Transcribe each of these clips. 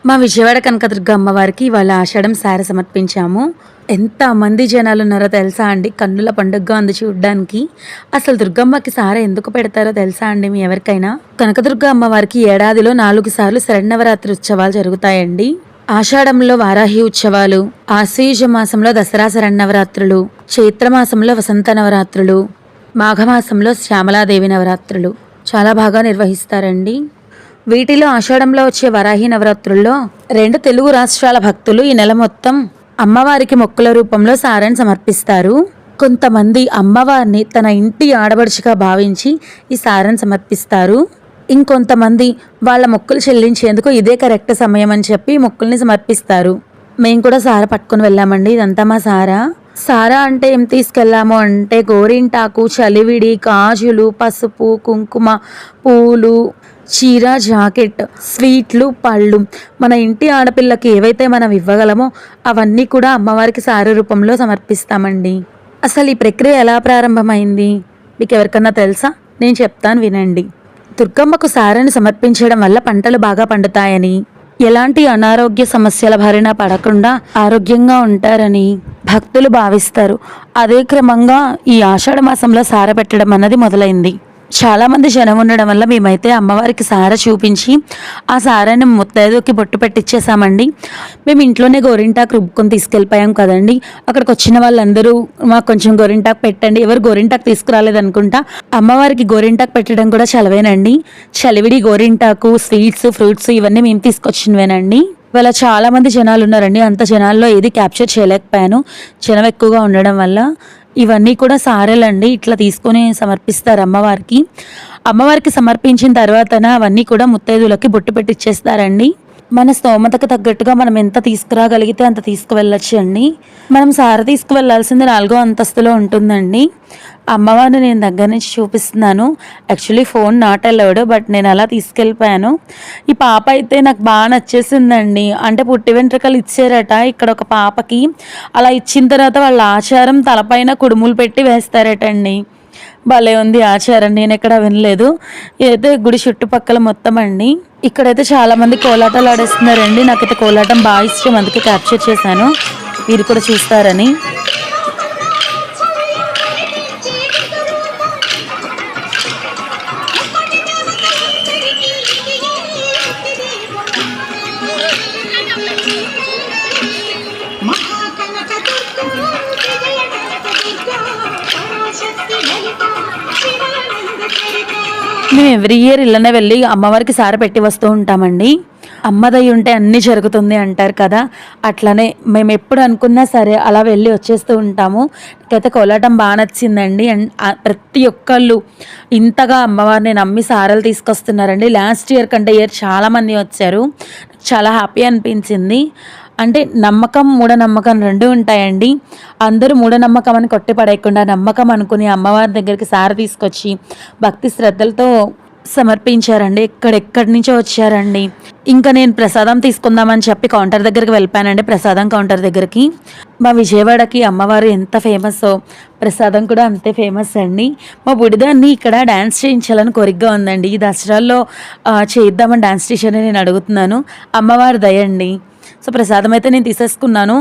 మా విజయవాడ కనకదుర్గ అమ్మవారికి ఇవాళ ఆషాఢం సారె సమర్పించాము. ఎంత మంది జనాలు ఉన్నారో తెలుసా అండి. కన్నుల పండుగగా ఉంది చూడ్డానికి. అసలు దుర్గమ్మకి సారె ఎందుకు పెడతారో తెలుసా అండి మీ ఎవరికైనా? కనకదుర్గ అమ్మవారికి ఏడాదిలో 4 సార్లు శరన్నవరాత్రి ఉత్సవాలు జరుగుతాయండి. ఆషాఢంలో వారాహి ఉత్సవాలు, ఆశ్వయుజ మాసంలో దసరా శరన్నవరాత్రులు, చైత్రమాసంలో వసంత నవరాత్రులు, మాఘమాసంలో శ్యామలాదేవి నవరాత్రులు చాలా బాగా నిర్వహిస్తారండి. వీటిలో ఆషాఢంలో వచ్చే వరాహి నవరాత్రుల్లో 2 తెలుగు రాష్ట్రాల భక్తులు ఈ నెల మొత్తం అమ్మవారికి మొక్కుల రూపంలో సారెను సమర్పిస్తారు. కొంతమంది అమ్మవారిని తన ఇంటి ఆడబడుచుగా భావించి ఈ సారెను సమర్పిస్తారు. ఇంకొంతమంది వాళ్ళ మొక్కులు చెల్లించేందుకు ఇదే కరెక్ట్ సమయం అని చెప్పి మొక్కుల్ని సమర్పిస్తారు. మేము కూడా సార పట్టుకుని వెళ్ళామండి. ఇదంతా మా సారా అంటే ఏం తీసుకెళ్ళాము అంటే గోరింటాకు, చలివిడి, గాజులు, పసుపు, కుంకుమ, పూలు, చీర, జాకెట్, స్వీట్లు, పళ్ళు, మన ఇంటి ఆడపిల్లకి ఏవైతే మనం ఇవ్వగలమో అవన్నీ కూడా అమ్మవారికి సారె రూపంలో సమర్పిస్తామండి. అసలు ఈ ప్రక్రియ ఎలా ప్రారంభమైంది మీకు ఎవరికన్నా తెలుసా? నేను చెప్తాను వినండి. దుర్గమ్మకు సారెను సమర్పించడం వల్ల పంటలు బాగా పండుతాయని, ఎలాంటి అనారోగ్య సమస్యల బారిన పడకుండా ఆరోగ్యంగా ఉంటారని భక్తులు భావిస్తారు. అదే క్రమంగా ఈ ఆషాఢ మాసంలో సారె పెట్టడం అన్నది మొదలైంది. చాలామంది జనం ఉండడం వల్ల మేమైతే అమ్మవారికి సారె చూపించి ఆ సారెని ముత్తైదుకి బొట్టు పెట్టించేసామండి. మేము ఇంట్లోనే గోరింటాకు రుబ్బుకొని తీసుకెళ్ళిపోయాం కదండి. అక్కడికి వచ్చిన వాళ్ళందరూ మాకు కొంచెం గోరింటాకు పెట్టండి, ఎవరు గోరింటాకు తీసుకురాలేదనుకుంటా. అమ్మవారికి గోరింటాకు పెట్టడం కూడా చలవేనండి. చలివిడి, గోరింటాకు, స్వీట్స్, ఫ్రూట్స్ ఇవన్నీ మేము తీసుకొచ్చినవేనండి. ఇవాళ చాలా మంది జనాలు ఉన్నారండి. అంత జనాల్లో ఏది క్యాప్చర్ చేయలేకపోయాను, జనం ఎక్కువగా ఉండడం వల్ల. ఇవన్నీ కూడా సారెలండి. ఇట్లా తీసుకొని సమర్పిస్తారు అమ్మవారికి. అమ్మవారికి సమర్పించిన తర్వాతన అవన్నీ కూడా ముత్తైదులకి బొట్టు పెట్టిచ్చేస్తారండి. మన స్తోమతకు తగ్గట్టుగా మనం ఎంత తీసుకురాగలిగితే అంత తీసుకువెళ్ళచ్చు అండి. మనం సారె తీసుకువెళ్ళాల్సింది 4వ అంతస్తులో ఉంటుందండి. అమ్మవారిని నేను దగ్గర నుంచి చూపిస్తున్నాను. Actually phone not allowed, but నేను అలా తీసుకెళ్ళిపోయాను. ఈ పాప అయితే నాకు బాగా నచ్చేసిందండి. అంటే పుట్టి వెంట్రుకలు ఇచ్చారట ఇక్కడ ఒక పాపకి. అలా ఇచ్చిన తర్వాత వాళ్ళ ఆచారం తలపైన కుడుములు పెట్టి వేస్తారటండి. భలే ఉంది ఆచారం, నేను ఎక్కడ వినలేదు. ఇదైతే గుడి చుట్టుపక్కల మొత్తం అండి. ఇక్కడైతే చాలా మంది కోలాటాలు ఆడేస్తున్నారండి. నాకైతే కోలాటం బాగా ఇష్టం, అందుకే క్యాప్చర్ చేశాను, మీరు కూడా చూస్తారని. మేము ఎవ్రీ ఇయర్ ఇళ్ళనే వెళ్ళి అమ్మవారికి సారె పెట్టి వస్తూ ఉంటామండి. అమ్మదయ్యి ఉంటే అన్నీ జరుగుతుంది అంటారు కదా, అట్లనే మేము ఎప్పుడు అనుకున్నా సరే అలా వెళ్ళి వచ్చేస్తూ ఉంటాము. నాకైతే కోలాటం బాగా నచ్చిందండి. అండ్ ప్రతి ఒక్కళ్ళు ఇంతగా అమ్మవారిని నమ్మి సారెలు తీసుకొస్తున్నారండి. లాస్ట్ ఇయర్ కంటే ఇయర్ చాలామంది వచ్చారు. చాలా హ్యాపీ అనిపించింది. అంటే నమ్మకం, మూఢనమ్మకం 2 ఉంటాయండి. అందరూ మూఢనమ్మకం అని కొట్టిపడేయకుండా నమ్మకం అనుకుని అమ్మవారి దగ్గరికి సారె తీసుకొచ్చి భక్తి శ్రద్ధలతో సమర్పించారండి. ఎక్కడెక్కడి నుంచో వచ్చారండి. ఇంకా నేను ప్రసాదం తీసుకుందామని చెప్పి కౌంటర్ దగ్గరికి వెళ్ళిపోయానండి. ప్రసాదం కౌంటర్ దగ్గరికి. మా విజయవాడకి అమ్మవారు ఎంత ఫేమస్, ప్రసాదం కూడా అంతే ఫేమస్ అండి. మా బుడిదాన్ని ఇక్కడ డ్యాన్స్ చేయించాలని కోరికగా ఉందండి. ఈ దసరాల్లో చేద్దామని డ్యాన్స్ టీచర్ని నేను అడుగుతున్నాను. అమ్మవారి దయండి. సో ప్రసాదం అయితే నేను తీసేసుకున్నాను.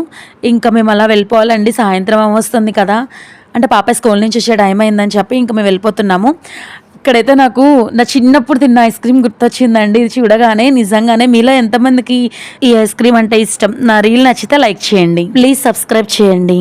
ఇంకా మేము అలా వెళ్ళిపోవాలండి. సాయంత్రం వస్తుంది కదా, అంటే పాప స్కూల్ నుంచి వచ్చే టైం అయిందని చెప్పి ఇంకా మేము వెళ్ళిపోతున్నాము. ఇక్కడైతే నాకు నా చిన్నప్పుడు తిన్న ఐస్ క్రీమ్ గుర్తొచ్చిందండి. ఇది చూడగానే నిజంగానే మీలో ఎంతమందికి ఈ ఐస్ క్రీమ్ అంటే ఇష్టం? నా రీల్ నచ్చితే లైక్ చేయండి, ప్లీజ్ సబ్స్క్రైబ్ చేయండి.